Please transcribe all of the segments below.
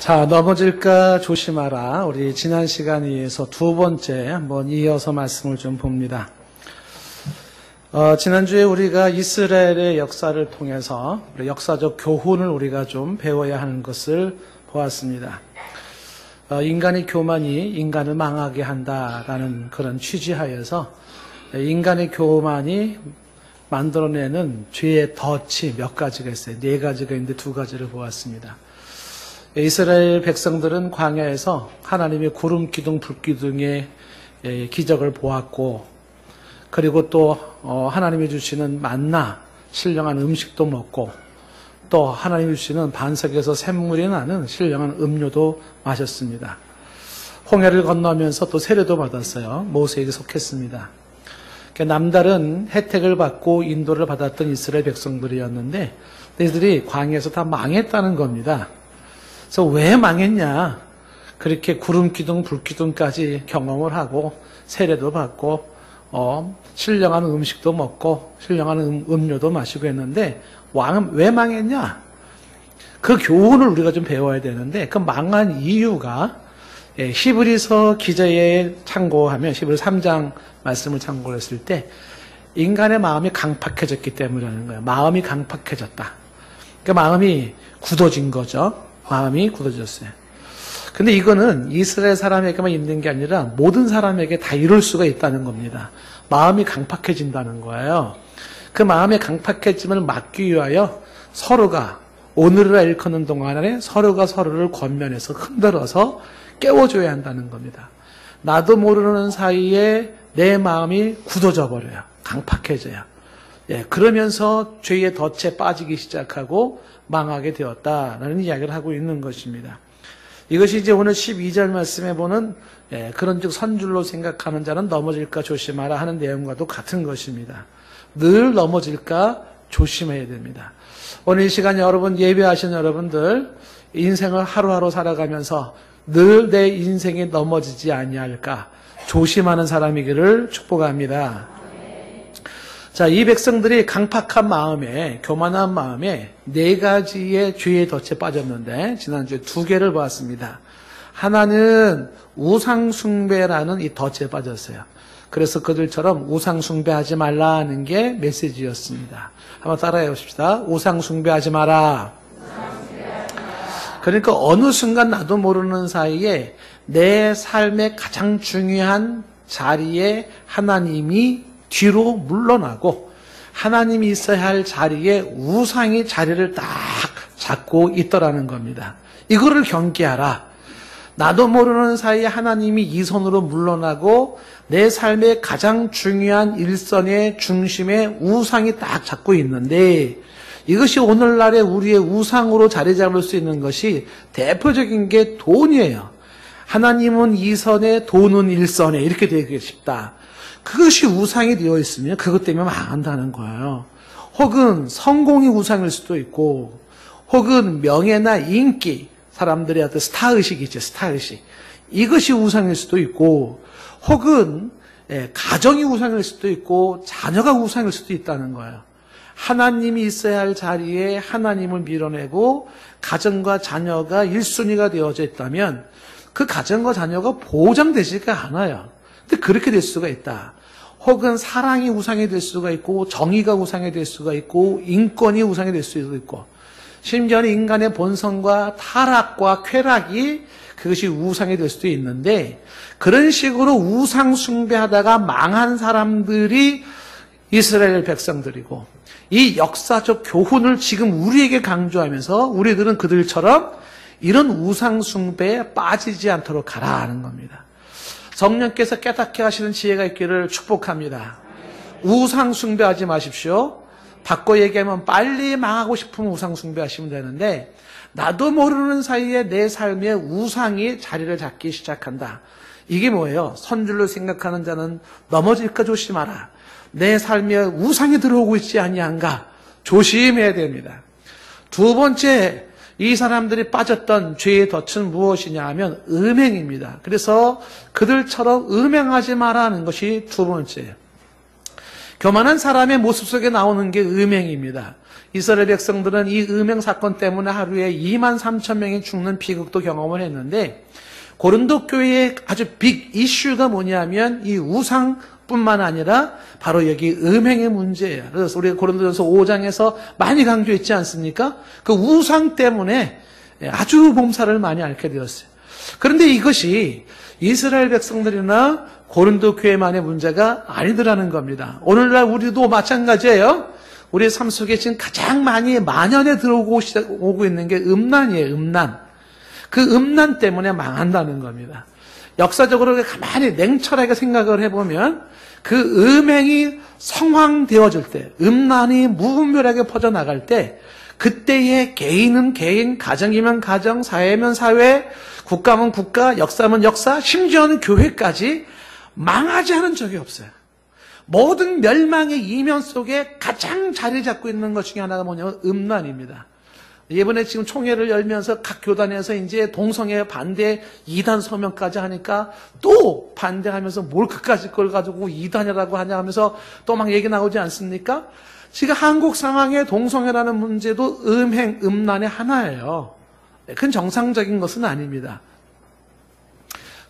자, 넘어질까 조심하라. 우리 지난 시간에 이어서 두 번째 한번 이어서 말씀을 좀 봅니다. 지난주에 우리가 이스라엘의 역사를 통해서 역사적 교훈을 우리가 좀 배워야 하는 것을 보았습니다. 인간의 교만이 인간을 망하게 한다라는 그런 취지하에서 인간의 교만이 만들어내는 죄의 덫이 몇 가지가 있어요. 네 가지가 있는데 두 가지를 보았습니다. 이스라엘 백성들은 광야에서 하나님의 구름 기둥, 불 기둥의 기적을 보았고, 그리고 또 하나님이 주시는 만나, 신령한 음식도 먹고, 또 하나님이 주시는 반석에서 샘물이 나는 신령한 음료도 마셨습니다. 홍해를 건너면서 또 세례도 받았어요. 모세에게 속했습니다. 남다른 혜택을 받고 인도를 받았던 이스라엘 백성들이었는데, 이들이 광야에서 다 망했다는 겁니다. 그래서 왜 망했냐? 그렇게 구름 기둥, 불 기둥까지 경험을 하고 세례도 받고 신령한 음식도 먹고 신령한 음료도 마시고 했는데 왜 망했냐? 그 교훈을 우리가 좀 배워야 되는데 그 망한 이유가 히브리서 기자에 참고하면 히브리 3장 말씀을 참고했을 때 인간의 마음이 강팍해졌기 때문이라는 거예요. 마음이 강팍해졌다. 그러니까 마음이 굳어진 거죠. 마음이 굳어졌어요. 근데 이거는 이스라엘 사람에게만 있는 게 아니라 모든 사람에게 다 이룰 수가 있다는 겁니다. 마음이 강팍해진다는 거예요. 그 마음의 강팍해짐을 막기 위하여 서로가 오늘을 일컫는 동안에 서로가 서로를 권면해서 흔들어서 깨워줘야 한다는 겁니다. 나도 모르는 사이에 내 마음이 굳어져 버려요. 강팍해져요. 그러면서 죄의 덫에 빠지기 시작하고 망하게 되었다라는 이야기를 하고 있는 것입니다. 이것이 이제 오늘 12절 말씀에 보는 그런즉 선줄로 생각하는 자는 넘어질까 조심하라 하는 내용과도 같은 것입니다. 늘 넘어질까 조심해야 됩니다. 오늘 이 시간 여러분 예배하시는 여러분들 인생을 하루하루 살아가면서 늘 내 인생이 넘어지지 아니할까 조심하는 사람이기를 축복합니다. 자, 이 백성들이 강팍한 마음에, 교만한 마음에 네 가지의 죄의 덫에 빠졌는데, 지난주에 두 개를 보았습니다. 하나는 우상숭배라는 이 덫에 빠졌어요. 그래서 그들처럼 우상숭배하지 말라는 게 메시지였습니다. 한번 따라해 봅시다. 우상숭배하지 마라. 그러니까 어느 순간 나도 모르는 사이에 내 삶의 가장 중요한 자리에 하나님이 뒤로 물러나고 하나님이 있어야 할 자리에 우상이 자리를 딱 잡고 있더라는 겁니다. 이거를 경계하라. 나도 모르는 사이에 하나님이 이 손으로 물러나고 내 삶의 가장 중요한 일선의 중심에 우상이 딱 잡고 있는데 이것이 오늘날의 우리의 우상으로 자리 잡을 수 있는 것이 대표적인 게 돈이에요. 하나님은 2선에 돈은 1선에 이렇게 되고 싶다. 그것이 우상이 되어 있으면 그것 때문에 망한다는 거예요. 혹은 성공이 우상일 수도 있고 혹은 명예나 인기, 사람들의 어떤 스타의식이 있죠. 스타의식. 이것이 우상일 수도 있고 혹은 가정이 우상일 수도 있고 자녀가 우상일 수도 있다는 거예요. 하나님이 있어야 할 자리에 하나님을 밀어내고 가정과 자녀가 1순위가 되어져 있다면 그 가정과 자녀가 보장되지가 않아요. 근데 그렇게 될 수가 있다. 혹은 사랑이 우상이 될 수가 있고 정의가 우상이 될 수가 있고 인권이 우상이 될 수도 있고 심지어는 인간의 본성과 타락과 쾌락이 그것이 우상이 될 수도 있는데 그런 식으로 우상 숭배하다가 망한 사람들이 이스라엘 백성들이고 이 역사적 교훈을 지금 우리에게 강조하면서 우리들은 그들처럼 이런 우상 숭배에 빠지지 않도록 하라는 겁니다. 성령께서 깨닫게 하시는 지혜가 있기를 축복합니다. 우상 숭배하지 마십시오. 바꿔 얘기하면 빨리 망하고 싶으면 우상 숭배하시면 되는데 나도 모르는 사이에 내 삶에 우상이 자리를 잡기 시작한다. 이게 뭐예요? 선줄로 생각하는 자는 넘어질까 조심하라. 내 삶에 우상이 들어오고 있지 아니한가 조심해야 됩니다. 두 번째, 이 사람들이 빠졌던 죄의 덫은 무엇이냐 하면 음행입니다. 그래서 그들처럼 음행하지 마라는 것이 두 번째예요. 교만한 사람의 모습 속에 나오는 게 음행입니다. 이스라엘 백성들은 이 음행 사건 때문에 하루에 2만 3천 명이 죽는 비극도 경험을 했는데, 고린도 교회의 아주 빅 이슈가 뭐냐면 이 우상뿐만 아니라 바로 여기 음행의 문제예요. 그래서 우리가 고린도전서 5장에서 많이 강조했지 않습니까? 그 우상 때문에 아주 몸살을 많이 앓게 되었어요. 그런데 이것이 이스라엘 백성들이나 고린도 교회만의 문제가 아니더라는 겁니다. 오늘날 우리도 마찬가지예요. 우리의 삶 속에 지금 가장 많이 만연해 들어오고 있는 게 음란이에요. 음란. 그 음란 때문에 망한다는 겁니다. 역사적으로 가만히 냉철하게 생각을 해보면 그 음행이 성황되어질 때, 음란이 무분별하게 퍼져나갈 때, 그때의 개인은 개인, 가정이면 가정, 사회면 사회, 국가면 국가, 역사면 역사, 심지어는 교회까지 망하지 않은 적이 없어요. 모든 멸망의 이면 속에 가장 자리 잡고 있는 것 중에 하나가 뭐냐면 음란입니다. 이번에 지금 총회를 열면서 각 교단에서 이제 동성애 반대 2단 서명까지 하니까 또 반대하면서 뭘 그까짓 걸 가지고 2단이라고 하냐 하면서 또 막 얘기 나오지 않습니까? 지금 한국 상황의 동성애라는 문제도 음행, 음란의 하나예요. 그건 정상적인 것은 아닙니다.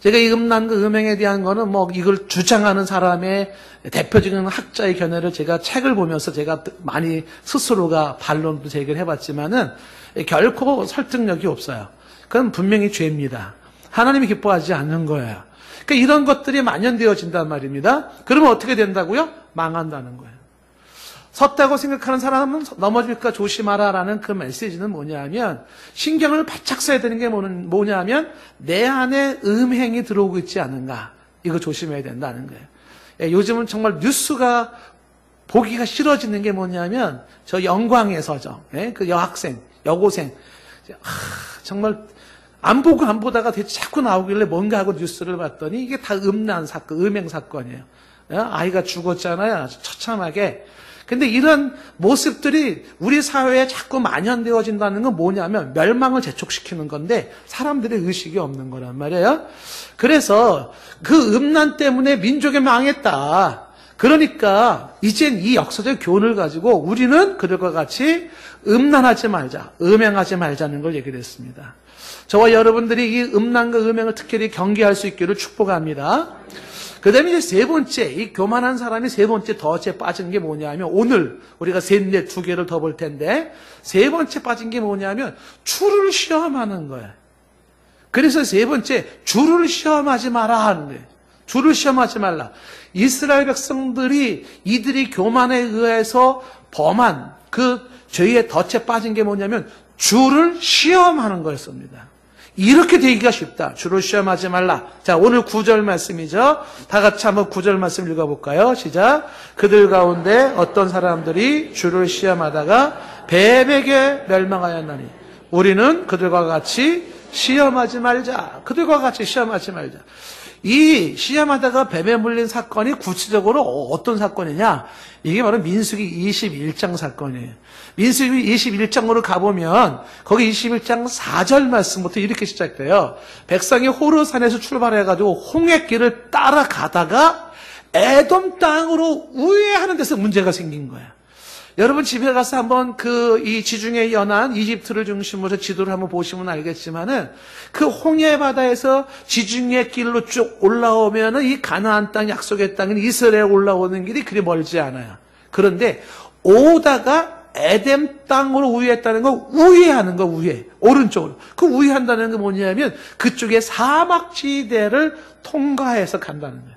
제가 이 음란과 음행에 대한 거는 뭐 이걸 주장하는 사람의 대표적인 학자의 견해를 제가 책을 보면서 제가 많이 스스로가 반론도 제기를 해봤지만은 결코 설득력이 없어요. 그건 분명히 죄입니다. 하나님이 기뻐하지 않는 거예요. 그러니까 이런 것들이 만연되어진단 말입니다. 그러면 어떻게 된다고요? 망한다는 거예요. 섰다고 생각하는 사람은 넘어질까 조심하라라는 그 메시지는 뭐냐면 신경을 바짝 써야 되는 게 뭐냐면 내 안에 음행이 들어오고 있지 않은가. 이거 조심해야 된다는 거예요. 요즘은 정말 뉴스가 보기가 싫어지는 게 뭐냐면 저 영광에서죠. 그 여학생, 여고생. 정말 안 보고 안 보다가 대체 자꾸 나오길래 뭔가 하고 뉴스를 봤더니 이게 다 음란 사건, 음행 사건이에요. 아이가 죽었잖아요. 처참하게. 근데 이런 모습들이 우리 사회에 자꾸 만연되어진다는 건 뭐냐면 멸망을 재촉시키는 건데 사람들의 의식이 없는 거란 말이에요. 그래서 그 음란 때문에 민족이 망했다. 그러니까 이젠 이 역사적 교훈을 가지고 우리는 그들과 같이 음란하지 말자, 음행하지 말자는 걸 얘기를 했습니다. 저와 여러분들이 이 음란과 음행을 특별히 경계할 수 있기를 축복합니다. 그 다음에 이제 세 번째, 이 교만한 사람이 세 번째 덫에 빠진 게 뭐냐면, 오늘 우리가 셋, 넷, 두 개를 더 볼 텐데, 세 번째 빠진 게 뭐냐면, 주를 시험하는 거예요. 그래서 세 번째, 주를 시험하지 마라 하는 거예요. 주를 시험하지 말라. 이스라엘 백성들이 이들이 교만에 의해서 범한 그 죄의 덫에 빠진 게 뭐냐면, 주를 시험하는 거였습니다. 이렇게 되기가 쉽다. 주를 시험하지 말라. 자, 오늘 9절 말씀이죠. 다 같이 한번 9절 말씀 읽어볼까요? 시작. 그들 가운데 어떤 사람들이 주를 시험하다가 뱀에게 멸망하였나니 우리는 그들과 같이 시험하지 말자. 그들과 같이 시험하지 말자. 이 시험하다가 뱀에 물린 사건이 구체적으로 어떤 사건이냐? 이게 바로 민수기 21장 사건이에요. 민수기 21장으로 가보면 거기 21장 4절 말씀부터 이렇게 시작돼요. 백성이 호르산에서 출발해가지고 홍해길을 따라가다가 에돔 땅으로 우회하는 데서 문제가 생긴 거예요. 여러분 집에 가서 한번 이 지중해 연안 이집트를 중심으로 지도를 한번 보시면 알겠지만은 그 홍해 바다에서 지중해 길로 쭉 올라오면은 이 가나안 땅 약속의 땅인 이스라엘 올라오는 길이 그리 멀지 않아요. 그런데 오다가 에덴 땅으로 우회했다는 거 우회하는 거 우회. 오른쪽으로. 그 우회한다는 게 뭐냐면 그쪽에 사막지대를 통과해서 간다는 거예요.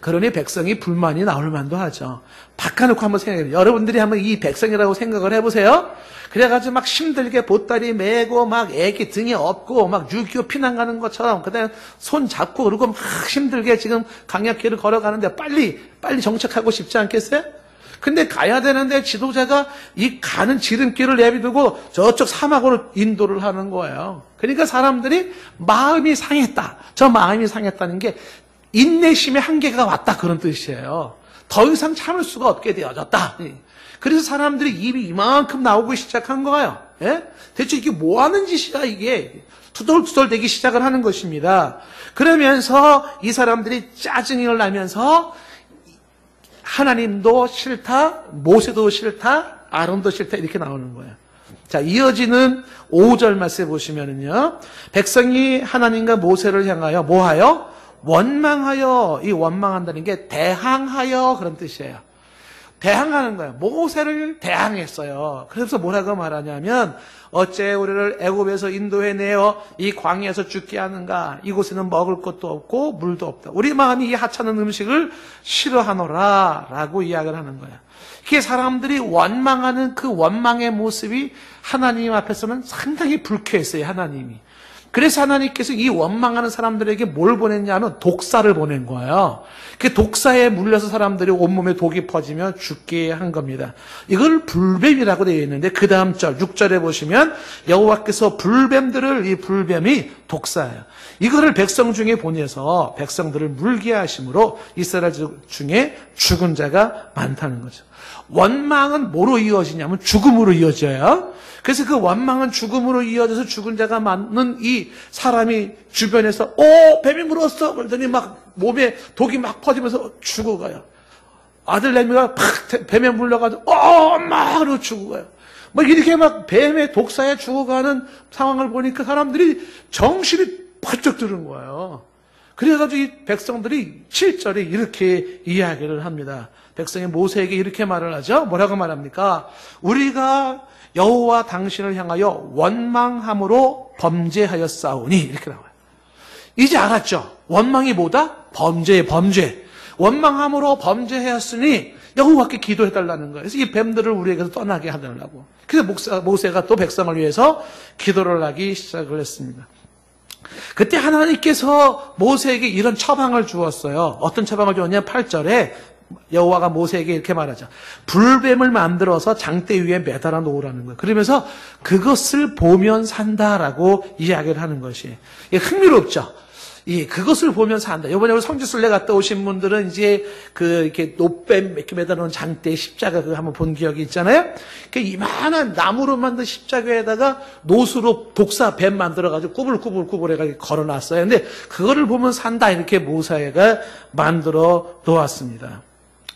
그러니 백성이 불만이 나올 만도 하죠. 바꿔놓고 한번 생각해요. 여러분들이 한번 이 백성이라고 생각을 해보세요. 그래가지고 막 힘들게 보따리 메고 막 애기 등에 업고 막 6.25 피난 가는 것처럼 그다음에 손 잡고 그러고 막 힘들게 지금 강약길을 걸어가는데 빨리 정착하고 싶지 않겠어요? 근데 가야 되는데 지도자가 이 가는 지름길을 내비두고 저쪽 사막으로 인도를 하는 거예요. 그러니까 사람들이 마음이 상했다. 저 마음이 상했다는 게 인내심의 한계가 왔다 그런 뜻이에요. 더 이상 참을 수가 없게 되어졌다. 그래서 사람들이 입이 이만큼 나오기 시작한 거예요. 예? 대체 이게 뭐 하는 짓이야 이게. 투덜투덜 대기 시작을 하는 것입니다. 그러면서 이 사람들이 짜증을 나면서 하나님도 싫다, 모세도 싫다, 아론도 싫다 이렇게 나오는 거예요. 자, 이어지는 5절 말씀에 보시면은요. 백성이 하나님과 모세를 향하여 뭐하여? 원망하여. 이 원망한다는 게 대항하여 그런 뜻이에요. 대항하는 거예요. 모세를 대항했어요. 그래서 뭐라고 말하냐면 어째 우리를 애굽에서 인도해내어 이 광야에서 죽게 하는가. 이곳에는 먹을 것도 없고 물도 없다. 우리 마음이 이 하찮은 음식을 싫어하노라 라고 이야기를 하는 거예요. 이게 사람들이 원망하는 그 원망의 모습이 하나님 앞에서는 상당히 불쾌했어요. 하나님이. 그래서 하나님께서 이 원망하는 사람들에게 뭘 보냈냐면 독사를 보낸 거예요. 그 독사에 물려서 사람들이 온몸에 독이 퍼지며 죽게 한 겁니다. 이걸 불뱀이라고 되어 있는데 그 다음 절 6절에 보시면 여호와께서 불뱀들을 이 불뱀이 독사예요. 이거를 백성 중에 보내서 백성들을 물게 하심으로 이스라엘 중에 죽은 자가 많다는 거죠. 원망은 뭐로 이어지냐면 죽음으로 이어져요. 그래서 그 원망은 죽음으로 이어져서 죽은 자가 많은 이 사람이 주변에서 뱀이 물었어 그러더니 막 몸에 독이 막 퍼지면서 죽어가요. 아들내미가 팍 뱀에 물려가지고 엄마 그러고 죽어가요. 막 이렇게 막 뱀의 독사에 죽어가는 상황을 보니까 사람들이 정신이 번쩍 드는 거예요. 그래가지고 이 백성들이 7절에 이렇게 이야기를 합니다. 백성이 모세에게 이렇게 말을 하죠. 뭐라고 말합니까? 우리가 여호와 당신을 향하여 원망함으로 범죄하였사오니 이렇게 나와요. 이제 알았죠? 원망이 뭐다? 범죄. 원망함으로 범죄하였으니 여호와께 기도해달라는 거예요. 그래서 이 뱀들을 우리에게서 떠나게 하달라고. 그래서 모세가 또 백성을 위해서 기도를 하기 시작을 했습니다. 그때 하나님께서 모세에게 이런 처방을 주었어요. 어떤 처방을 주었냐? 8절에 여호와가 모세에게 이렇게 말하죠. 불뱀을 만들어서 장대 위에 매달아 놓으라는 거예요. 그러면서 그것을 보면 산다라고 이야기를 하는 것이 흥미롭죠. 그것을 보면 산다. 이번에 우리 성지순례 갔다 오신 분들은 이제 이렇게 노뱀 이렇게 매달아놓은 장대 십자가 그거 한번 본 기억이 있잖아요. 그 이만한 나무로 만든 십자가에다가 노수로 독사 뱀 만들어가지고 꾸불꾸불 해가지고 걸어놨어요. 근데 그거를 보면 산다 이렇게 모세가 만들어 놓았습니다.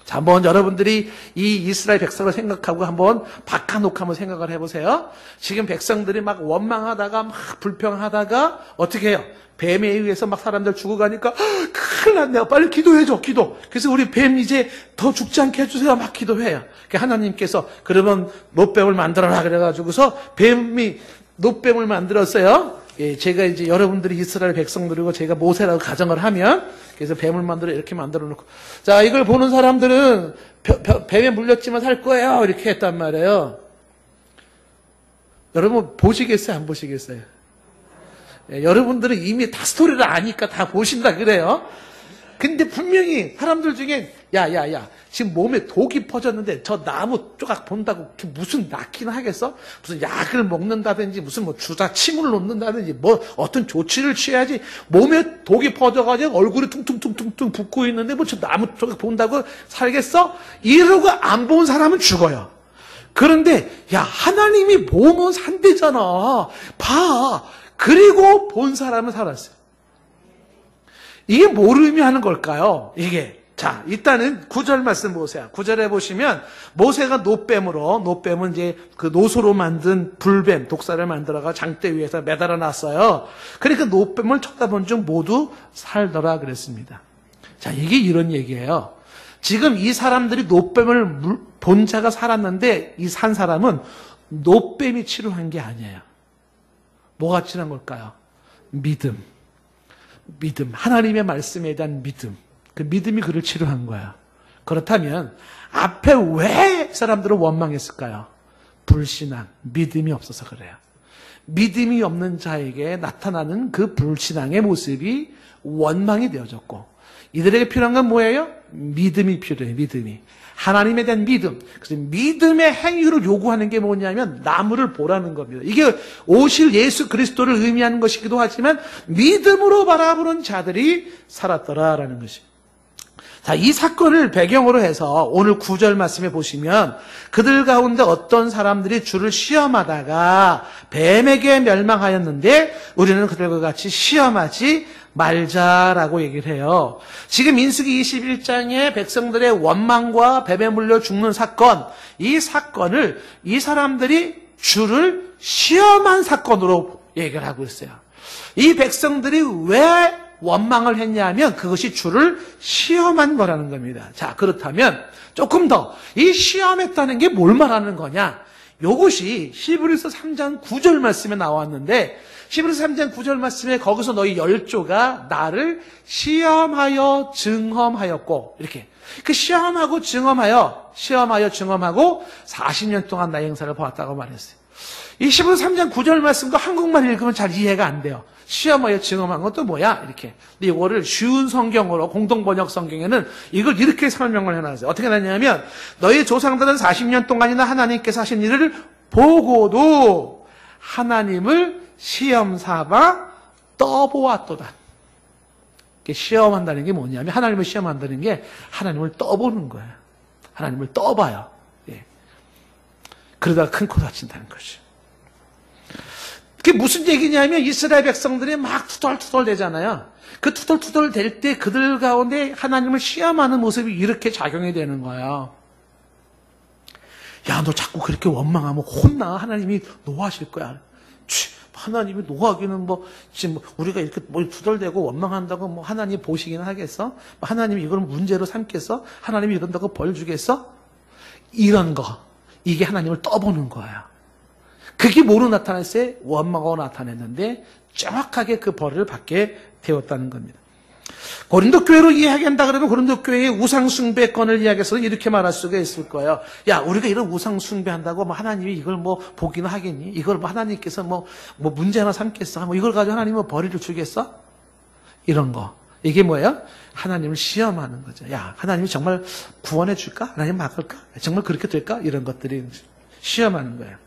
자, 한번 여러분들이 이 이스라엘 백성을 생각하고 한번 바꿔놓고 한번 생각을 해보세요. 지금 백성들이 막 원망하다가 막 불평하다가 어떻게 해요? 뱀에 의해서 막 사람들 죽어가니까 큰일 났네요. 빨리 기도해줘, 기도. 그래서 우리 뱀 이제 더 죽지 않게 해주세요. 막 기도해요. 하나님께서 그러면 노뱀을 만들어라 그래가지고서 뱀이 노뱀을 만들었어요. 제가 이제 여러분들이 이스라엘 백성들이고 제가 모세라고 가정을 하면 그래서 뱀을 이렇게 만들어 놓고 자 이걸 보는 사람들은 뱀에 물렸지만 살 거예요 이렇게 했단 말이에요. 여러분 보시겠어요 안 보시겠어요? 여러분들은 이미 다 스토리를 아니까 다 보신다 그래요. 근데 분명히 사람들 중에 야 지금 몸에 독이 퍼졌는데 저 나무 조각 본다고 무슨 낫기는 하겠어? 무슨 약을 먹는다든지 무슨 뭐 주사 침을 놓는다든지 뭐 어떤 조치를 취해야지 몸에 독이 퍼져가지고 얼굴이 퉁퉁퉁퉁 붓고 있는데 뭐 저 나무 조각 본다고 살겠어? 이러고 안 본 사람은 죽어요. 그런데 야 하나님이 보면 산대잖아. 봐. 그리고 본 사람은 살았어요. 이게 뭘 의미하는 걸까요? 이게 자 일단은 9절 말씀 보세요. 9절에 보시면 모세가 노뱀은 이제 그 노소로 만든 불뱀 독사를 만들어가 장대 위에서 매달아 놨어요. 그러니까 노뱀을 쳐다본 중 모두 살더라 그랬습니다. 자 이게 이런 얘기예요. 지금 이 사람들이 노뱀을 본 자가 살았는데 이 산 사람은 노뱀이 치료한 게 아니에요. 뭐가 치료한 걸까요? 믿음, 하나님의 말씀에 대한 믿음. 그 믿음이 그를 치료한 거야. 그렇다면 앞에 왜 사람들은 원망했을까요? 불신앙, 믿음이 없어서 그래요. 믿음이 없는 자에게 나타나는 그 불신앙의 모습이 원망이 되어졌고 이들에게 필요한 건 뭐예요? 믿음이 필요해요. 믿음이. 하나님에 대한 믿음. 그래서 믿음의 행위를 요구하는 게 뭐냐면 나무를 보라는 겁니다. 이게 오실 예수 그리스도를 의미하는 것이기도 하지만 믿음으로 바라보는 자들이 살았더라라는 것이. 자, 이 사건을 배경으로 해서 오늘 9절 말씀에 보시면 그들 가운데 어떤 사람들이 주를 시험하다가 뱀에게 멸망하였는데 우리는 그들과 같이 시험하지 말자라고 얘기를 해요. 지금 민수기 21장의 백성들의 원망과 뱀에 물려 죽는 사건, 이 사건을 이 사람들이 주를 시험한 사건으로 얘기를 하고 있어요. 이 백성들이 왜 원망을 했냐면 그것이 주를 시험한 거라는 겁니다. 자, 그렇다면 조금 더 이 시험했다는 게 뭘 말하는 거냐? 요것이 히브리서 3장 9절 말씀에 나왔는데 히브리서 3장 9절 말씀에 거기서 너희 열조가 나를 시험하여 증험하였고 이렇게 그 시험하고 증험하여 40년 동안 나의 행사를 보았다고 말했어요. 이 히브리서 3장 9절 말씀과 한국말 읽으면 잘 이해가 안 돼요. 시험하여 증험한 것도 뭐야? 이렇게. 근데 이거를 쉬운 성경으로 공동번역 성경에는 이걸 이렇게 설명을 해놨어요. 어떻게 하냐면 너희 조상들은 40년 동안이나 하나님께서 하신 일을 보고도 하나님을 시험 삼아 떠보았도다. 시험한다는 게 뭐냐면 하나님을 시험한다는 게 하나님을 떠보는 거예요. 하나님을 떠봐요. 예. 그러다가 큰 코 다친다는 거죠. 그게 무슨 얘기냐면 이스라엘 백성들이 막 투덜투덜 대잖아요. 그 투덜투덜 될 때 그들 가운데 하나님을 시험하는 모습이 이렇게 작용이 되는 거예요. 야, 너 자꾸 그렇게 원망하면 혼나. 하나님이 노하실 거야. 하나님이 노하기는 지금 우리가 이렇게 투덜대고 원망한다고 하나님 보시기는 하겠어? 하나님이 이걸 문제로 삼겠어? 하나님이 이런다고 벌 주겠어? 이런 거. 이게 하나님을 떠보는 거예요. 그게 뭐로 나타났어요? 원망하고 나타냈는데 정확하게 그 벌을 받게 되었다는 겁니다. 고린도 교회로 이야기한다 그러면 고린도 교회의 우상 숭배권을 이야기해서 이렇게 말할 수가 있을 거예요. 야, 우리가 이런 우상 숭배한다고 하나님이 이걸 보기는 하겠니? 이걸 하나님께서 문제 하나 삼겠어? 이걸 가지고 하나님은 벌을 주겠어? 이런 거. 이게 뭐예요? 하나님을 시험하는 거죠. 야, 하나님이 정말 구원해 줄까? 하나님 막을까? 정말 그렇게 될까? 이런 것들이 시험하는 거예요.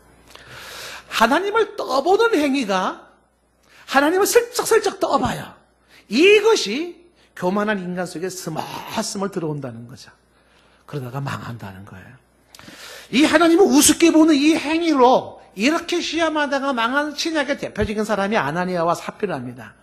하나님을 떠보는 행위가 하나님을 슬쩍슬쩍 떠봐요. 이것이 교만한 인간 속에 스멀스멀 들어온다는 거죠. 그러다가 망한다는 거예요. 이 하나님을 우습게 보는 이 행위로 이렇게 시험하다가 망한 신약의 대표적인 사람이 아나니아와 삽비라입니다.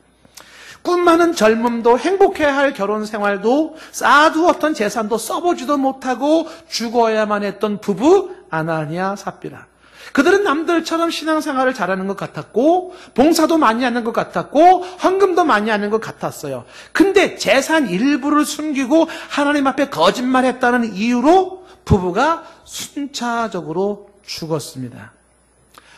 꿈 많은 젊음도 행복해야 할 결혼 생활도 쌓아두었던 재산도 써보지도 못하고 죽어야만 했던 부부 아나니아 삽비라. 그들은 남들처럼 신앙생활을 잘하는 것 같았고 봉사도 많이 하는 것 같았고 헌금도 많이 하는 것 같았어요. 근데 재산 일부를 숨기고 하나님 앞에 거짓말했다는 이유로 부부가 순차적으로 죽었습니다.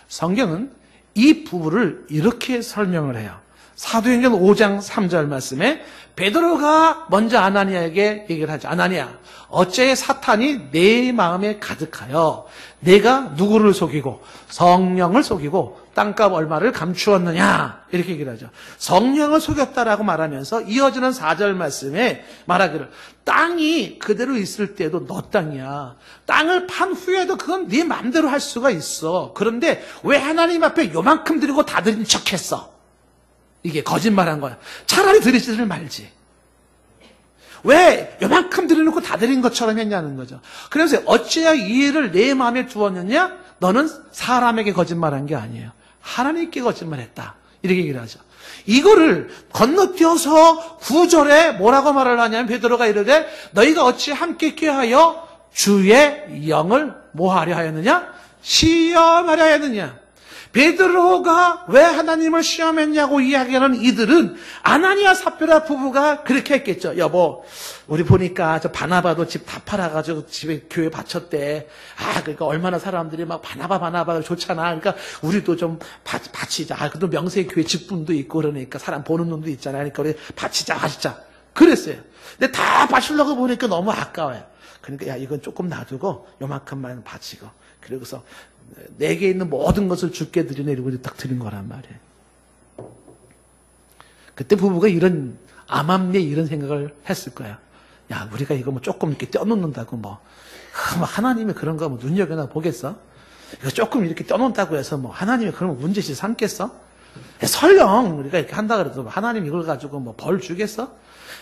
성경은 이 부부를 이렇게 설명을 해요. 사도행전 5장 3절 말씀에 베드로가 먼저 아나니아에게 얘기를 하죠. 아나니아, 어째 사탄이 내 마음에 가득하여 내가 누구를 속이고 성령을 속이고 땅값 얼마를 감추었느냐 이렇게 얘기를 하죠. 성령을 속였다라고 말하면서 이어지는 4절 말씀에 말하기를 땅이 그대로 있을 때도 너 땅이야. 땅을 판 후에도 그건 네 마음대로 할 수가 있어. 그런데 왜 하나님 앞에 요만큼 드리고 다 드린 척했어? 이게 거짓말한 거야. 차라리 드리지를 말지. 왜 요만큼 드려놓고 다 드린 것처럼 했냐는 거죠. 그래서 어찌야 이 일을 내 마음에 두었느냐? 너는 사람에게 거짓말한 게 아니에요. 하나님께 거짓말했다. 이렇게 얘기를 하죠. 이거를 건너뛰어서 9절에 뭐라고 말을 하냐면 베드로가 이르되 너희가 어찌 함께 꾀하여 주의 영을 뭐하려 하였느냐? 시험하려 하였느냐? 베드로가 왜 하나님을 시험했냐고 이야기하는 이들은 아나니아 삽비라 부부가 그렇게 했겠죠. 여보, 우리 보니까 저 바나바도 집 다 팔아가지고 집에 교회 바쳤대. 그러니까 얼마나 사람들이 막 바나바 좋잖아. 그러니까 우리도 좀 바치자. 그래도 명세 교회 직분도 있고 그러니까 사람 보는 놈도 있잖아. 그러니까 우리 바치자. 그랬어요. 근데 다 바치려고 보니까 너무 아까워요. 그러니까 야, 이건 조금 놔두고 요만큼만 바치고 그리고서 내게 있는 모든 것을 주께 드리네 이러고 딱 드린 거란 말이에요. 그때 부부가 이런 암암리에 이런 생각을 했을 거예요. 야, 우리가 이거 조금 이렇게 떼어놓는다고 하나님이 그런 거 눈여겨나 보겠어? 이거 조금 이렇게 떼어놓는다고 해서 하나님이 그런 문제시 삼겠어? 설령 우리가 이렇게 한다 그래도 하나님 이걸 가지고 뭐 벌 주겠어?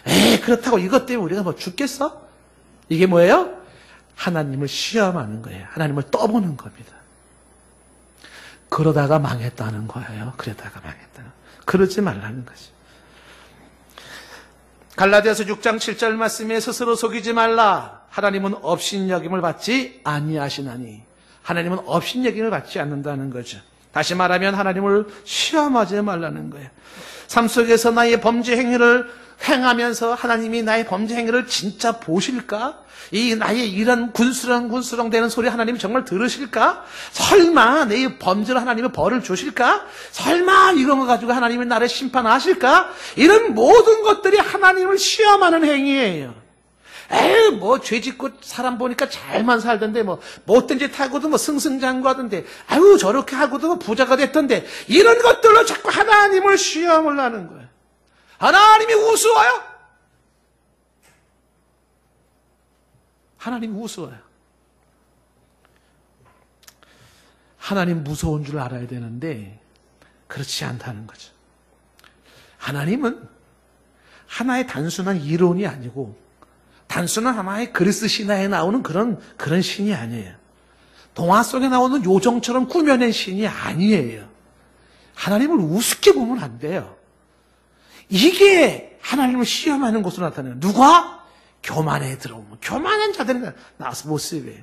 에이, 그렇다고 이것 때문에 우리가 뭐 죽겠어? 이게 뭐예요? 하나님을 시험하는 거예요. 하나님을 떠보는 겁니다. 그러다가 망했다는 거예요. 그러다가 망했다. 그러지 말라는 거죠. 갈라디아서 6장 7절 말씀에 스스로 속이지 말라. 하나님은 업신여김을 받지 아니하시나니. 하나님은 업신여김을 받지 않는다는 거죠. 다시 말하면 하나님을 시험하지 말라는 거예요. 삶 속에서 나의 범죄 행위를 행하면서 하나님이 나의 범죄 행위를 진짜 보실까? 이 나의 이런 군수렁 되는 소리 하나님이 정말 들으실까? 설마 내 범죄로 하나님이 벌을 주실까? 설마 이런 거 가지고 하나님이 나를 심판하실까? 이런 모든 것들이 하나님을 시험하는 행위예요. 에이, 뭐, 죄 짓고 사람 보니까 잘만 살던데, 뭐, 못된 짓 하고도 뭐 승승장구하던데, 아유, 저렇게 하고도 뭐 부자가 됐던데, 이런 것들로 자꾸 하나님을 시험을 하는 거예요. 하나님이 우스워요? 하나님이 우스워요. 하나님 무서운 줄 알아야 되는데, 그렇지 않다는 거죠. 하나님은 하나의 단순한 이론이 아니고, 단순한 하나의 그리스 신화에 나오는 그런 신이 아니에요. 동화 속에 나오는 요정처럼 꾸며낸 신이 아니에요. 하나님을 우습게 보면 안 돼요. 이게 하나님을 시험하는 것으로 나타나요. 누가? 교만에 들어오면. 교만한 자들이 나와서 모습이에요.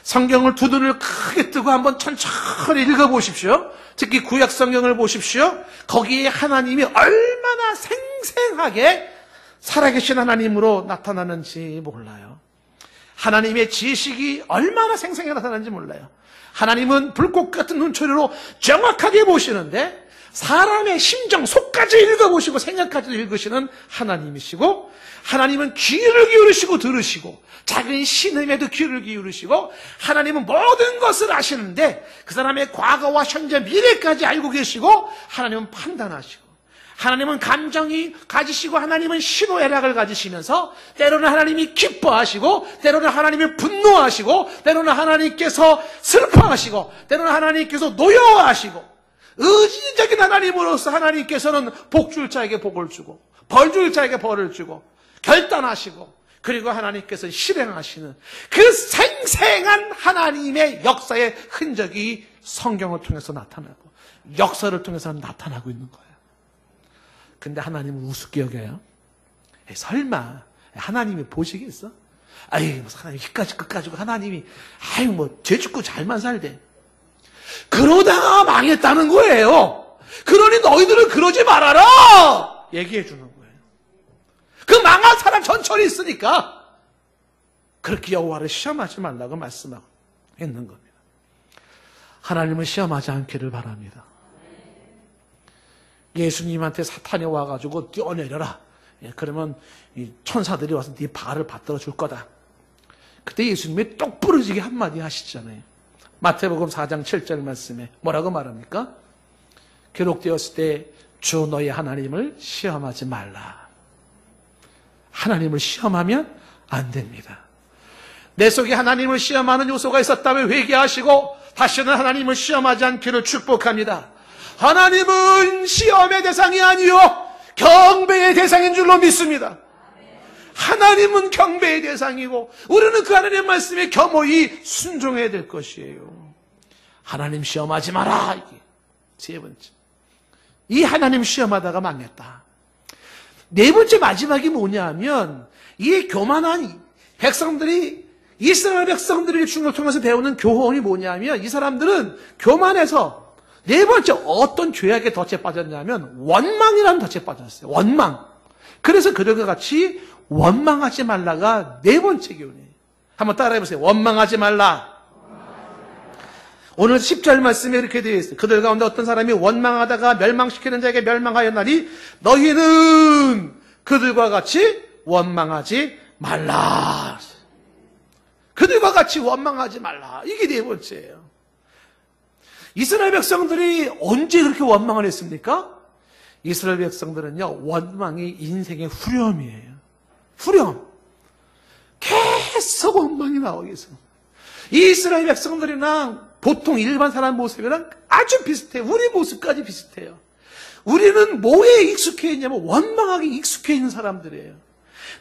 성경을 두 눈을 크게 뜨고 한번 천천히 읽어보십시오. 특히 구약 성경을 보십시오. 거기에 하나님이 얼마나 생생하게 살아계신 하나님으로 나타나는지 몰라요. 하나님의 지식이 얼마나 생생하게 나타나는지 몰라요. 하나님은 불꽃 같은 눈초리로 정확하게 보시는데 사람의 심정, 속까지 읽어보시고 생각까지도 읽으시는 하나님이시고, 하나님은 귀를 기울이시고 들으시고 작은 신음에도 귀를 기울이시고, 하나님은 모든 것을 아시는데 그 사람의 과거와 현재, 미래까지 알고 계시고, 하나님은 판단하시고, 하나님은 감정이 가지시고, 하나님은 시도애락을 가지시면서 때로는 하나님이 기뻐하시고, 때로는 하나님이 분노하시고, 때로는 하나님께서 슬퍼하시고, 때로는 하나님께서 노여워하시고, 의지적인 하나님으로서 하나님께서는 복 줄 자에게 복을 주고 벌 줄 자에게 벌을 주고 결단하시고, 그리고 하나님께서 실행하시는 그 생생한 하나님의 역사의 흔적이 성경을 통해서 나타나고 역사를 통해서 나타나고 있는 거예요. 근데 하나님은 우습게 여겨요. 설마 하나님이 보시겠어? 아이, 하나님 이까지 끝까지 하나님이 아유 뭐 죄 짓고 잘만 살대. 그러다가 망했다는 거예요. 그러니 너희들은 그러지 말아라 얘기해 주는 거예요. 그 망한 사람 전철이 있으니까 그렇게 여호와를 시험하지 말라고 말씀하고 있는 겁니다. 하나님을 시험하지 않기를 바랍니다. 예수님한테 사탄이 와가지고 뛰어내려라. 그러면 이 천사들이 와서 네 발을 받들어 줄 거다. 그때 예수님이 똑 부러지게 한마디 하시잖아요. 마태복음 4장 7절 말씀에 뭐라고 말합니까? 기록되었을 때 주 너희 하나님을 시험하지 말라. 하나님을 시험하면 안 됩니다. 내 속에 하나님을 시험하는 요소가 있었다면 회개하시고 다시는 하나님을 시험하지 않기를 축복합니다. 하나님은 시험의 대상이 아니요 경배의 대상인 줄로 믿습니다. 하나님은 경배의 대상이고 우리는 그 하나님의 말씀에 겸허히 순종해야 될 것이에요. 하나님 시험하지 마라. 이게 세 번째. 이 하나님 시험하다가 망했다. 네 번째 마지막이 뭐냐면 이 교만한 백성들이 이스라엘 백성들이 주님을 통해서 배우는 교훈이 뭐냐면 이 사람들은 교만해서 네 번째 어떤 죄악의 덫에 빠졌냐면 원망이라는 덫에 빠졌어요. 원망. 그래서 그들과 같이 원망하지 말라가 네 번째 교훈이에요. 한번 따라해보세요. 원망하지 말라. 오늘 10절 말씀에 이렇게 되어 있어요. 그들 가운데 어떤 사람이 원망하다가 멸망시키는 자에게 멸망하였나니 너희는 그들과 같이 원망하지 말라. 그들과 같이 원망하지 말라. 이게 네 번째예요. 이스라엘 백성들이 언제 그렇게 원망을 했습니까? 이스라엘 백성들은요, 원망이 인생의 후렴이에요. 후렴. 계속 원망이 나오고 있어요. 이 이스라엘 백성들이랑 보통 일반 사람 모습이랑 아주 아주 비슷해요. 우리 모습까지 비슷해요. 우리는 뭐에 익숙해 있냐면 원망하기 익숙해 있는 사람들이에요.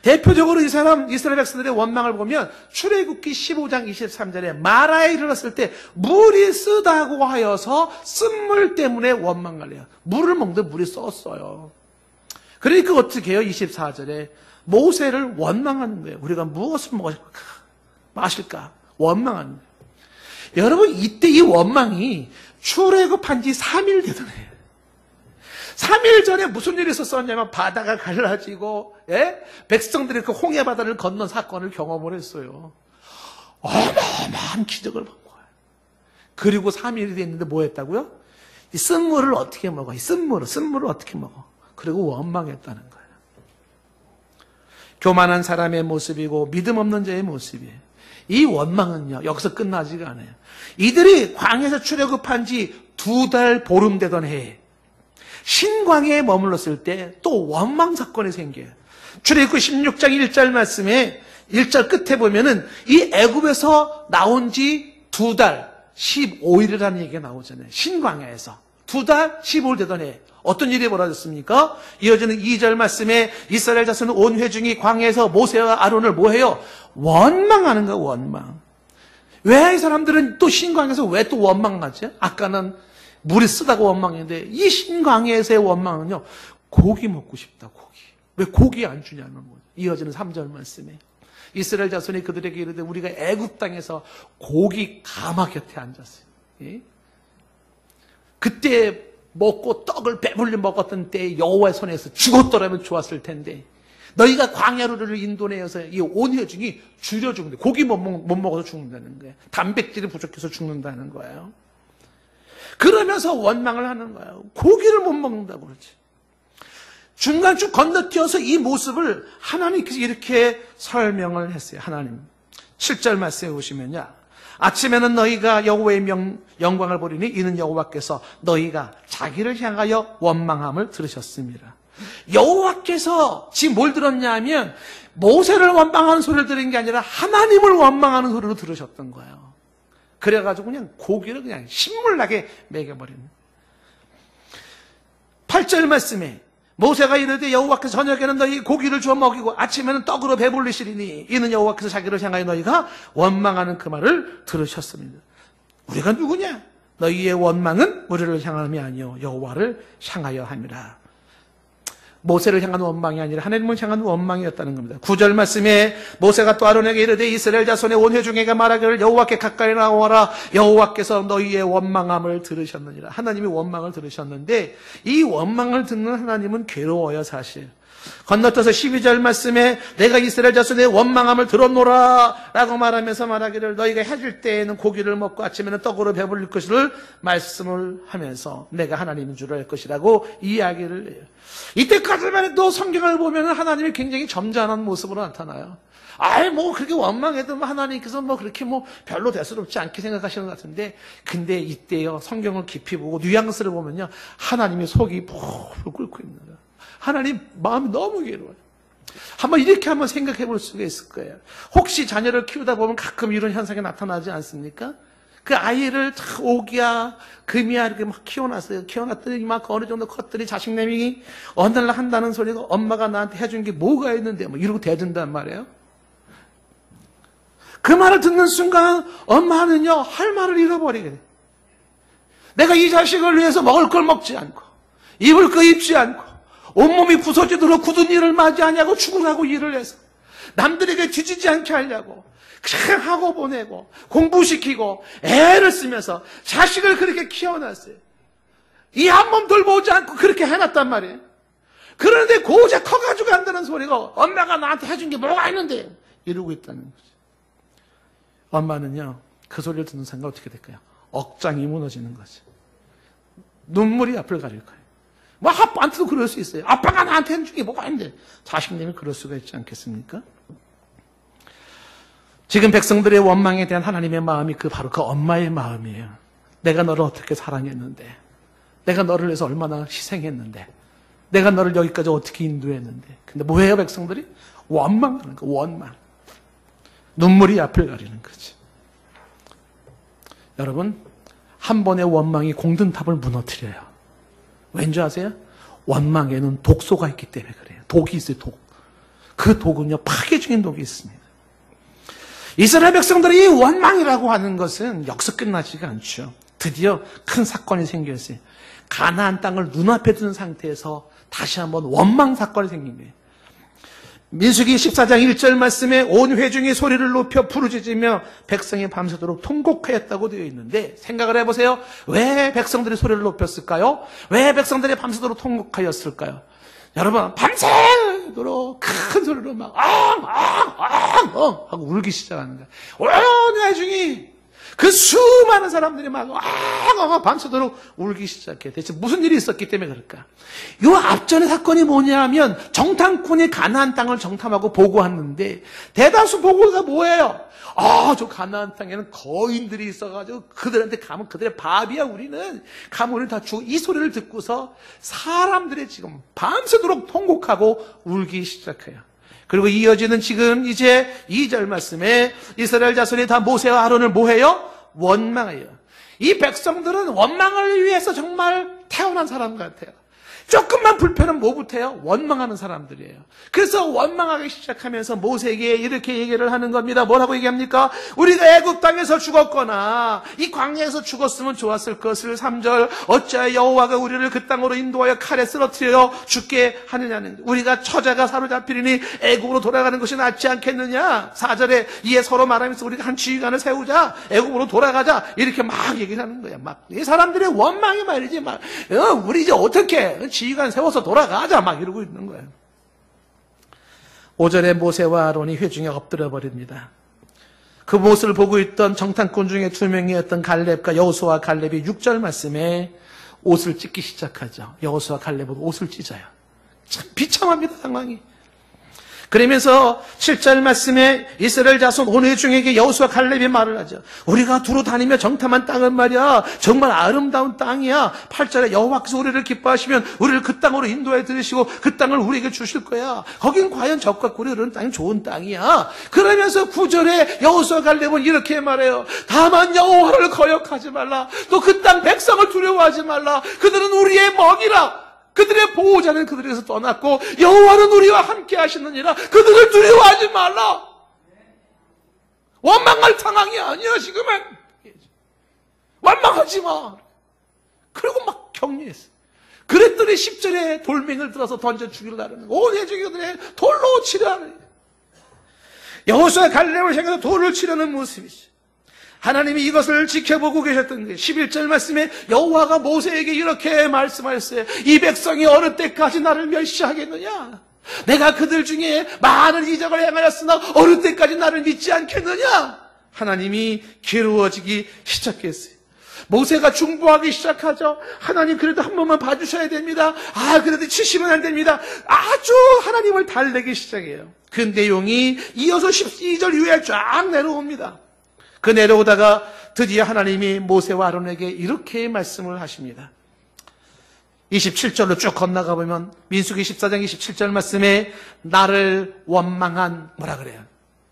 대표적으로 이 사람 이스라엘 백성들의 원망을 보면 출애굽기 15장 23절에 마라에 이르렀을 때 물이 쓰다고 하여서 쓴물 때문에 원망을 해요. 물을 먹는데 물이 썼어요. 그러니까 어떻게 해요? 24절에 모세를 원망하는 거예요. 우리가 무엇을 마실까? 원망하는 거예요. 여러분, 이때 이 원망이 출애굽한 지 3일 되던 해요. 3일 전에 무슨 일이 있었냐면 바다가 갈라지고, 예? 백성들이 그 홍해 바다를 건넌 사건을 경험을 했어요. 어마어마한 기적을 본 거예요. 그리고 3일이 됐는데 뭐 했다고요? 이 쓴물을 어떻게 먹어? 이 쓴물을 어떻게 먹어? 그리고 원망했다는 거예요. 교만한 사람의 모습이고 믿음 없는 자의 모습이에요. 이 원망은요, 여기서 끝나지가 않아요. 이들이 광야에서 출애굽한 지 2달 보름 되던 해에 신광야에 머물렀을 때 또 원망 사건이 생겨요. 출애굽기 16장 1절 말씀에 1절 끝에 보면은 이 애굽에서 나온 지 2달 15일이라는 얘기가 나오잖아요. 신광야에서 2달 15일 되던 해 어떤 일이 벌어졌습니까? 이어지는 2절 말씀에 이스라엘 자손은 온 회중이 광야에서 모세와 아론을 뭐해요? 원망하는 거야. 원망. 왜 이 사람들은 또 신광야에서 왜 또 원망하지? 아까는 물이 쓰다고 원망했는데 이 신광야에서의 원망은요, 고기 먹고 싶다. 고기. 왜 고기 안 주냐는 거예요. 이어지는 3절 말씀에 이스라엘 자손이 그들에게 이르되 우리가 애굽 땅에서 고기 가마 곁에 앉았어요. 예? 그때 먹고 떡을 배불리 먹었던 때에 여호와의 손에서 죽었더라면 좋았을 텐데 너희가 광야로를 인도내어서 이 온 회중이 줄여 죽는다. 고기 못 먹어서 죽는다는 거예요. 단백질이 부족해서 죽는다는 거예요. 그러면서 원망을 하는 거예요. 고기를 못 먹는다고 그러지. 중간중 건너뛰어서 이 모습을 하나님께서 이렇게 설명을 했어요. 하나님 7절 말씀에 보시면요, 아침에는 너희가 여호와의 영광을 보리니 이는 여호와께서 너희가 자기를 향하여 원망함을 들으셨습니다. 여호와께서 지금 뭘 들었냐 하면 모세를 원망하는 소리를 들은 게 아니라 하나님을 원망하는 소리로 들으셨던 거예요. 그래가지고 그냥 고기를 그냥 신물나게 먹여버리는. 8절 말씀에 모세가 이르되 여호와께서 저녁에는 너희 고기를 주어 먹이고 아침에는 떡으로 배불리시리니 이는 여호와께서 자기를 향하여 너희가 원망하는 그 말을 들으셨습니다. 우리가 누구냐? 너희의 원망은 우리를 향함이 아니요 여호와를 향하여 함이라. 모세를 향한 원망이 아니라 하나님을 향한 원망이었다는 겁니다. 9절 말씀에 모세가 또 아론에게 이르되 이스라엘 자손의 온 회중에게 말하기를 여호와께 가까이 나오라. 여호와께서 너희의 원망함을 들으셨느니라. 하나님이 원망을 들으셨는데 이 원망을 듣는 하나님은 괴로워요. 사실 건너뛰어서 12절 말씀에 내가 이스라엘 자손의 원망함을 들었노라 라고 말하면서 말하기를 너희가 해질 때에는 고기를 먹고 아침에는 떡으로 배불릴 것을 말씀을 하면서 내가 하나님인 줄 알 것이라고 이야기를 해요. 이때까지만 해도 성경을 보면 하나님이 굉장히 점잖은 모습으로 나타나요. 뭐 그렇게 원망해도 하나님께서 그렇게 별로 대수롭지 않게 생각하시는 것 같은데, 근데 이때요 성경을 깊이 보고 뉘앙스를 보면요 하나님이 속이 푹 끓고 있는 거예요. 하나님 마음이 너무 괴로워요. 이렇게 한번 생각해 볼 수가 있을 거예요. 혹시 자녀를 키우다 보면 가끔 이런 현상이 나타나지 않습니까? 그 아이를 오기야 금이야 이렇게 막 키워놨어요. 키워놨더니 이만큼 어느 정도 컸더니 자식내미 어느 날 한다는 소리가 엄마가 나한테 해준 게 뭐가 있는데 이러고 대든단 말이에요. 그 말을 듣는 순간 엄마는요 할 말을 잃어버리게 돼요. 내가 이 자식을 위해서 먹을 걸 먹지 않고 입을 거 입지 않고 온몸이 부서지도록 굳은 일을 맞이하냐고 죽으라고 일을 해서 남들에게 뒤지지 않게 하려고 그냥 하고 보내고 공부시키고 애를 쓰면서 자식을 그렇게 키워놨어요. 이 한 몸 돌보지 않고 그렇게 해놨단 말이에요. 그런데 고작 커가지고 한다는 소리가 엄마가 나한테 해준 게 뭐가 있는데 이러고 있다는 거죠. 엄마는요 그 소리를 듣는 순간 어떻게 될까요? 억장이 무너지는 거죠. 눈물이 앞을 가릴 거예요. 아빠한테도 그럴 수 있어요. 아빠가 나한테 해준 게 뭐가 있는데 자식님이 그럴 수가 있지 않겠습니까? 지금 백성들의 원망에 대한 하나님의 마음이 바로 그 엄마의 마음이에요. 내가 너를 어떻게 사랑했는데, 내가 너를 위해서 얼마나 희생했는데, 내가 너를 여기까지 어떻게 인도했는데. 근데 뭐예요 백성들이? 원망하는 거. 원망. 눈물이 앞을 가리는 거지. 여러분 한 번의 원망이 공든탑을 무너뜨려요. 왠지 아세요? 원망에는 독소가 있기 때문에 그래요. 독이 있어요, 독. 그 독은요, 파괴적인 독이 있습니다. 이스라엘 백성들이 이 원망이라고 하는 것은 여기서 끝나지가 않죠. 드디어 큰 사건이 생겼어요. 가나안 땅을 눈앞에 둔 상태에서 다시 한번 원망 사건이 생긴 거예요. 민수기 14장 1절 말씀에 온 회중이 소리를 높여 부르짖으며 백성이 밤새도록 통곡하였다고 되어 있는데 생각을 해보세요. 왜 백성들이 소리를 높였을까요? 왜 백성들이 밤새도록 통곡하였을까요? 여러분, 밤새도록 큰 소리로 막 하고 울기 시작하는 거예요. 온 회중이 그 수많은 사람들이 막 밤새도록 울기 시작해. 대체 무슨 일이 있었기 때문에 그럴까? 이 앞전의 사건이 뭐냐면 정탐꾼이 가나안 땅을 정탐하고 보고왔는데 대다수 보고가 뭐예요? 저 가나안 땅에는 거인들이 있어가지고 그들한테 가면 그들의 밥이야. 우리는 가면 우리는 다 죽어. 이 소리를 듣고서 사람들이 지금 밤새도록 통곡하고 울기 시작해요. 그리고 이어지는 지금 이제 2절 말씀에 이스라엘 자손이 다 모세와 아론을 뭐해요? 원망해요. 이 백성들은 원망을 위해서 정말 태어난 사람 같아요. 조금만 불편은 뭐부터 해요? 원망하는 사람들이에요. 그래서 원망하기 시작하면서 모세에게 이렇게 얘기를 하는 겁니다. 뭐라고 얘기합니까? 우리가 애굽 땅에서 죽었거나 이 광야에서 죽었으면 좋았을 것을. 3절 어찌하여 여호와가 우리를 그 땅으로 인도하여 칼에 쓰러뜨려 죽게 하느냐는, 우리가 처자가 사로잡히리니 애굽으로 돌아가는 것이 낫지 않겠느냐. 4절에 이에 서로 말하면서 우리가 한 지휘관을 세우자, 애굽으로 돌아가자, 이렇게 막 얘기를 하는 거야. 막 이 사람들의 원망이 말이지, 막 우리 이제 어떻게 지휘관 세워서 돌아가자 막 이러고 있는 거예요. 5절에 모세와 아론이 회중에 엎드려 버립니다. 그 모습을 보고 있던 정탐꾼 중에 2명이었던 갈렙과 여호수아와 갈렙이 6절 말씀에 옷을 찢기 시작하죠. 여호수아와 갈렙은 옷을 찢어요. 참 비참합니다, 상황이. 그러면서 7절 말씀에 이스라엘 자손 온 회중에게 여호수아 갈렙이 말을 하죠. 우리가 두루 다니며 정탐한 땅은 말이야 정말 아름다운 땅이야. 8절에 여호와께서 우리를 기뻐하시면 우리를 그 땅으로 인도해 들으시고 그 땅을 우리에게 주실 거야. 거긴 과연 적과 꿀이 흐르는 땅이 좋은 땅이야. 그러면서 9절에 여호수아 갈렙은 이렇게 말해요. 다만 여호와를 거역하지 말라. 또 그 땅 백성을 두려워하지 말라. 그들은 우리의 먹이라. 그들의 보호자는 그들에게서 떠났고 여호와는 우리와 함께 하시느니라. 그들을 두려워하지 말라. 원망할 상황이 아니야 지금은. 원망하지 마. 그리고 막 격려했어. 그랬더니 10절에 돌멩이를 들어서 던져 죽이려는 온 회중이 그들의 돌로 치려 하는, 여호수아 갈렙을 향해서 돌을 치려는 모습이지. 하나님이 이것을 지켜보고 계셨던 거예요. 11절 말씀에 여호와가 모세에게 이렇게 말씀하셨어요. 이 백성이 어느 때까지 나를 멸시하겠느냐? 내가 그들 중에 많은 이적을 행하였으나 어느 때까지 나를 믿지 않겠느냐? 하나님이 괴로워지기 시작했어요. 모세가 중보하기 시작하죠. 하나님 그래도 한 번만 봐주셔야 됩니다. 그래도 70은 안 됩니다. 아주 하나님을 달래기 시작해요. 그 내용이 이어서 12절 이후에 쫙 내려옵니다. 그 내려오다가 드디어 하나님이 모세와 아론에게 이렇게 말씀을 하십니다. 27절로 쭉 건너가 보면 민수기 14장 27절 말씀에 나를 원망한, 뭐라 그래요?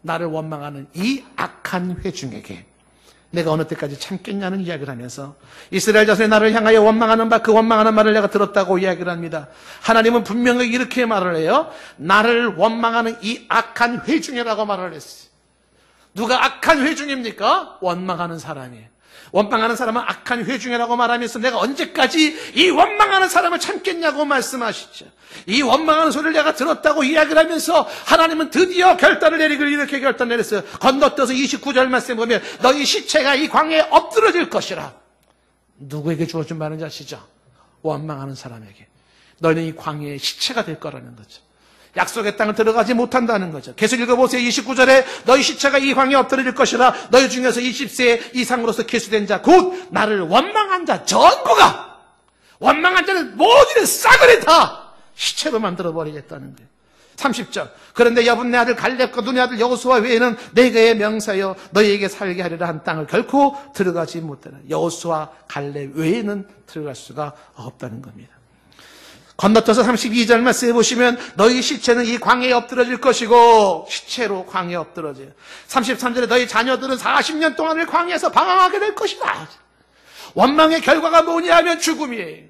나를 원망하는 이 악한 회중에게 내가 어느 때까지 참겠냐는 이야기를 하면서 이스라엘 자손이 나를 향하여 원망하는 바, 그 원망하는 말을 내가 들었다고 이야기를 합니다. 하나님은 분명히 이렇게 말을 해요. 나를 원망하는 이 악한 회중이라고 말을 했어요. 누가 악한 회중입니까? 원망하는 사람이에요. 원망하는 사람은 악한 회중이라고 말하면서 내가 언제까지 이 원망하는 사람을 참겠냐고 말씀하시죠. 이 원망하는 소리를 내가 들었다고 이야기를 하면서 하나님은 드디어 결단을 내리기를 이렇게 결단 내렸어요. 건너뛰어서 29절 말씀 보면 너희 시체가 이 광야에 엎드러질 것이라. 누구에게 주어진 말인지 아시죠? 원망하는 사람에게. 너희는 이 광야의 시체가 될 거라는 거죠. 약속의 땅을 들어가지 못한다는 거죠. 계속 읽어보세요. 29절에 너희 시체가 이 광야에 엎드러질 것이라. 너희 중에서 20세 이상으로서 계수된 자 곧 나를 원망한 자 전부가, 원망한 자는 모든 싹을 다 시체로 만들어버리겠다는 거예요. 30절 그런데 여분네 아들 갈렙과 눈의 아들 여호수아 외에는 내게 명사여 너희에게 살게 하리라 한 땅을 결코 들어가지 못하라. 여호수아 갈렙 외에는 들어갈 수가 없다는 겁니다. 건너뛰어서 32절 말씀해 보시면 너희 시체는 이 광야에 엎드러질 것이고, 시체로 광야에 엎드러져요. 33절에 너희 자녀들은 40년 동안을 광야에서 방황하게 될 것이다. 원망의 결과가 뭐냐 하면 죽음이에요.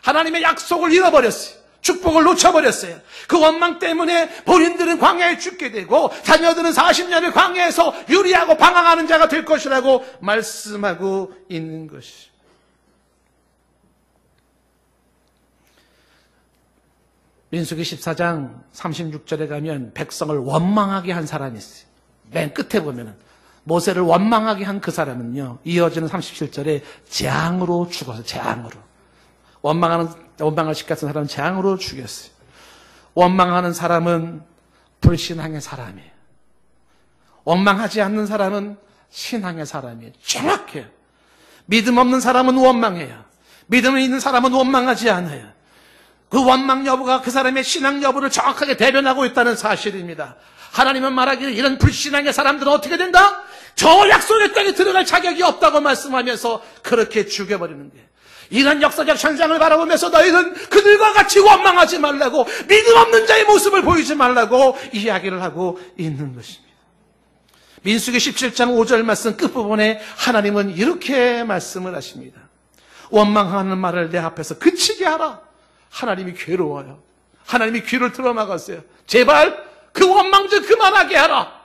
하나님의 약속을 잃어버렸어요. 축복을 놓쳐버렸어요. 그 원망 때문에 본인들은 광야에 죽게 되고 자녀들은 40년을 광야에서 유리하고 방황하는 자가 될 것이라고 말씀하고 있는 것이. 민수기 14장 36절에 가면 백성을 원망하게 한 사람이 있어요. 맨 끝에 보면은 모세를 원망하게 한 그 사람은요, 이어지는 37절에 재앙으로 죽어서 재앙으로. 원망을 시켰던 사람은 재앙으로 죽였어요. 원망하는 사람은 불신앙의 사람이에요. 원망하지 않는 사람은 신앙의 사람이에요. 정확해요. 믿음 없는 사람은 원망해요. 믿음 있는 사람은 원망하지 않아요. 그 원망 여부가 그 사람의 신앙 여부를 정확하게 대변하고 있다는 사실입니다. 하나님은 말하기를 이런 불신앙의 사람들은 어떻게 된다? 저 약속의 땅에 들어갈 자격이 없다고 말씀하면서 그렇게 죽여버리는 거예요. 이런 역사적 현상을 바라보면서 너희는 그들과 같이 원망하지 말라고, 믿음 없는 자의 모습을 보이지 말라고 이야기를 하고 있는 것입니다. 민수기 17장 5절 말씀 끝부분에 하나님은 이렇게 말씀을 하십니다. 원망하는 말을 내 앞에서 그치게 하라. 하나님이 괴로워요. 하나님이 귀를 틀어막았어요. 제발 그 원망 좀 그만하게 하라.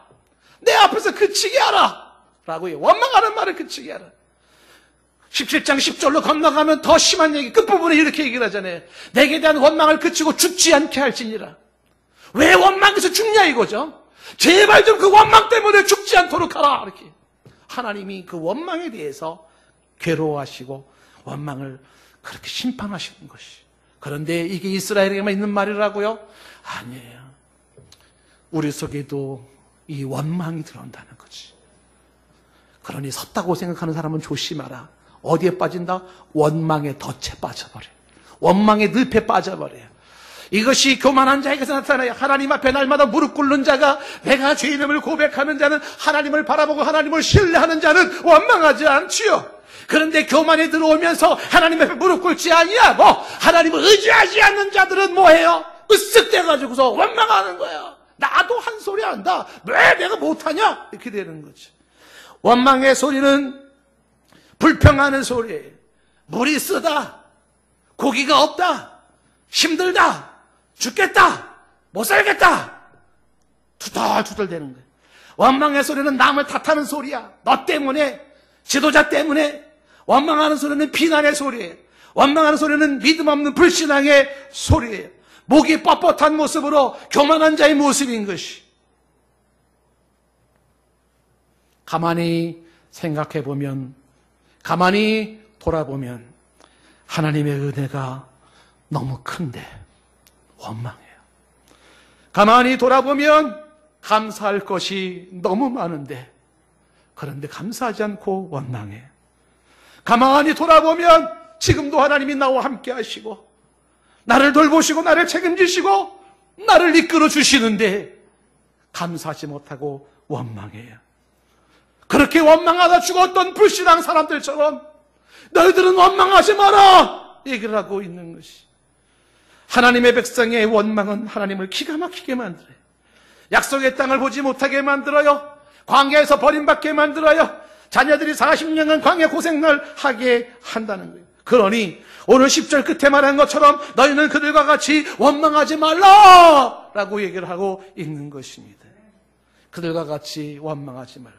내 앞에서 그치게 하라. 라고요. 원망하는 말을 그치게 하라. 17장 10절로 건너가면 더 심한 얘기, 끝부분에 이렇게 얘기를 하잖아요. 내게 대한 원망을 그치고 죽지 않게 할지니라. 왜 원망해서 죽냐 이거죠. 제발 좀 그 원망 때문에 죽지 않도록 하라. 이렇게. 하나님이 그 원망에 대해서 괴로워하시고 원망을 그렇게 심판하시는 것이. 그런데 이게 이스라엘에게만 있는 말이라고요? 아니에요. 우리 속에도 이 원망이 들어온다는 거지. 그러니 섰다고 생각하는 사람은 조심하라. 어디에 빠진다? 원망의 덫에 빠져버려요. 원망의 늪에 빠져버려요. 이것이 교만한 자에게서 나타나요. 하나님 앞에 날마다 무릎 꿇는 자가, 내가 죄인임을 고백하는 자는, 하나님을 바라보고 하나님을 신뢰하는 자는 원망하지 않지요. 그런데 교만에 들어오면서 하나님 앞에 무릎 꿇지 아니하고 하나님을 의지하지 않는 자들은 뭐해요? 으쓱대가지고서 원망하는 거예요. 나도 한 소리 한다. 왜 내가 못하냐? 이렇게 되는 거죠. 원망의 소리는 불평하는 소리예요. 물이 쓰다, 고기가 없다, 힘들다, 죽겠다, 못 살겠다, 투덜투덜 되는 거예요. 원망의 소리는 남을 탓하는 소리야. 너 때문에, 지도자 때문에. 원망하는 소리는 비난의 소리예요. 원망하는 소리는 믿음 없는 불신앙의 소리예요. 목이 뻣뻣한 모습으로 교만한 자의 모습인 것이. 가만히 생각해보면, 가만히 돌아보면 하나님의 은혜가 너무 큰데 원망해요. 가만히 돌아보면 감사할 것이 너무 많은데, 그런데 감사하지 않고 원망해. 가만히 돌아보면 지금도 하나님이 나와 함께 하시고 나를 돌보시고 나를 책임지시고 나를 이끌어 주시는데 감사하지 못하고 원망해요. 그렇게 원망하다 죽었던 불신앙 사람들처럼 너희들은 원망하지 마라 얘기를 하고 있는 것이. 하나님의 백성의 원망은 하나님을 기가 막히게 만들어요. 약속의 땅을 보지 못하게 만들어요. 광야에서 버림받게 만들어요. 자녀들이 40년간 광야 고생을 하게 한다는 거예요. 그러니 오늘 10절 끝에 말한 것처럼 너희는 그들과 같이 원망하지 말라 라고 얘기를 하고 있는 것입니다. 그들과 같이 원망하지 말라.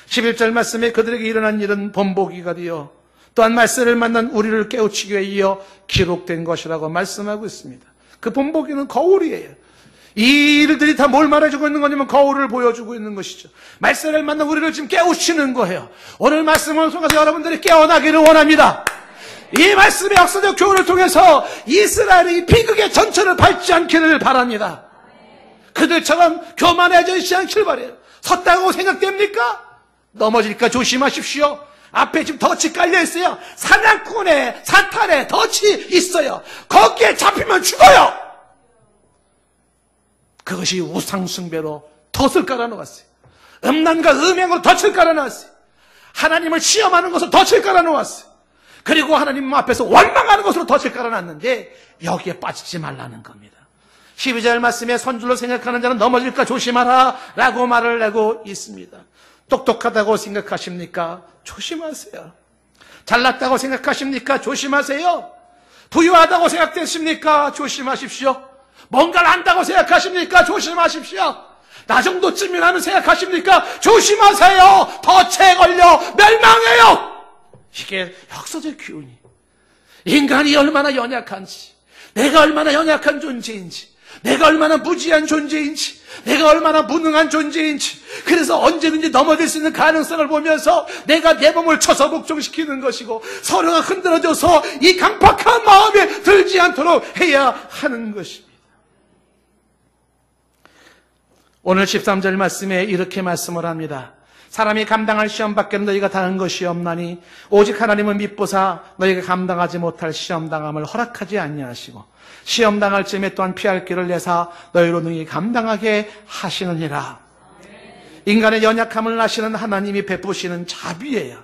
11절 말씀에 그들에게 일어난 일은 본보기가 되어 또한 말세를 만난 우리를 깨우치기 위해 이어 기록된 것이라고 말씀하고 있습니다. 그 본보기는 거울이에요. 이 일들이 다 뭘 말해주고 있는 거냐면 거울을 보여주고 있는 것이죠. 말세를 만난 우리를 지금 깨우치는 거예요. 오늘 말씀을 통해서 여러분들이 깨어나기를 원합니다. 이 말씀의 역사적 교훈을 통해서 이스라엘이 비극의 전철을 밟지 않기를 바랍니다. 그들처럼 교만해져 있지 않기를 바라요. 섰다고 생각됩니까? 넘어질까 조심하십시오. 앞에 지금 덫이 깔려 있어요. 사냥꾼의 사탄의 덫이 있어요. 거기에 잡히면 죽어요. 그것이 우상숭배로 덫을 깔아놓았어요. 음란과 음행으로 덫을 깔아놓았어요. 하나님을 시험하는 것으로 덫을 깔아놓았어요. 그리고 하나님 앞에서 원망하는 것으로 덫을 깔아놨는데 여기에 빠지지 말라는 겁니다. 12절 말씀에 선줄로 생각하는 자는 넘어질까 조심하라 라고 말을 하고 있습니다. 똑똑하다고 생각하십니까? 조심하세요. 잘났다고 생각하십니까? 조심하세요. 부유하다고 생각되십니까? 조심하십시오. 뭔가를 안다고 생각하십니까? 조심하십시오. 나 정도쯤이라면 생각하십니까? 조심하세요. 덫에 걸려 멸망해요. 이게 역사적 교훈이. 인간이 얼마나 연약한지, 내가 얼마나 연약한 존재인지, 내가 얼마나 무지한 존재인지, 내가 얼마나 무능한 존재인지, 그래서 언제든지 넘어질 수 있는 가능성을 보면서 내가 내 몸을 쳐서 복종시키는 것이고, 서로가 흔들어져서 이 강팍한 마음에 들지 않도록 해야 하는 것입니다. 오늘 13절 말씀에 이렇게 말씀을 합니다. 사람이 감당할 시험 밖에는 너희가 다른 것이 없나니 오직 하나님은 믿보사 너희가 감당하지 못할 시험 당함을 허락하지 아니하시고 시험 당할 쯤에 또한 피할 길을 내사 너희로 능히 감당하게 하시느니라. 인간의 연약함을 아시는 하나님이 베푸시는 자비예요.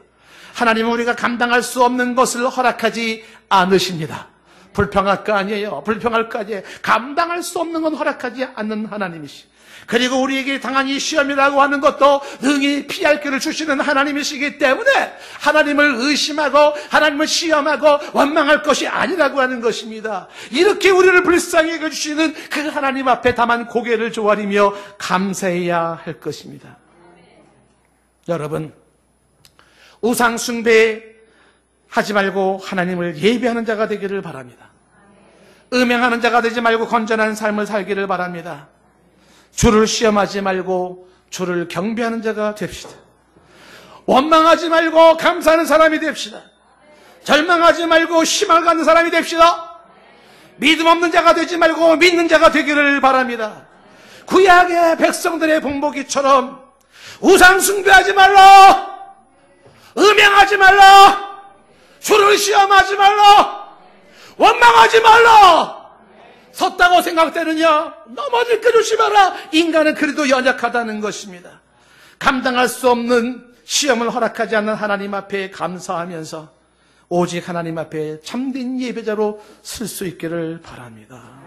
하나님은 우리가 감당할 수 없는 것을 허락하지 않으십니다. 불평할 거 아니에요. 불평할 거 아니에요. 감당할 수 없는 건 허락하지 않는 하나님이시. 그리고 우리에게 당한 이 시험이라고 하는 것도 능히 피할 길을 주시는 하나님이시기 때문에 하나님을 의심하고 하나님을 시험하고 원망할 것이 아니라고 하는 것입니다. 이렇게 우리를 불쌍히 여겨주시는 그 하나님 앞에 다만 고개를 조아리며 감사해야 할 것입니다. 여러분, 우상 숭배 하지 말고 하나님을 예배하는 자가 되기를 바랍니다. 음행하는 자가 되지 말고 건전한 삶을 살기를 바랍니다. 주를 시험하지 말고 주를 경배하는 자가 됩시다. 원망하지 말고 감사하는 사람이 됩시다. 절망하지 말고 희망을 갖는 사람이 됩시다. 믿음 없는 자가 되지 말고 믿는 자가 되기를 바랍니다. 구약의 백성들의 본보기처럼 우상 숭배하지 말라, 음행하지 말라, 주를 시험하지 말라, 원망하지 말라. 섰다고 생각되느냐? 넘어질까 조심하라. 인간은 그래도 연약하다는 것입니다. 감당할 수 없는 시험을 허락하지 않는 하나님 앞에 감사하면서 오직 하나님 앞에 참된 예배자로 설 수 있기를 바랍니다.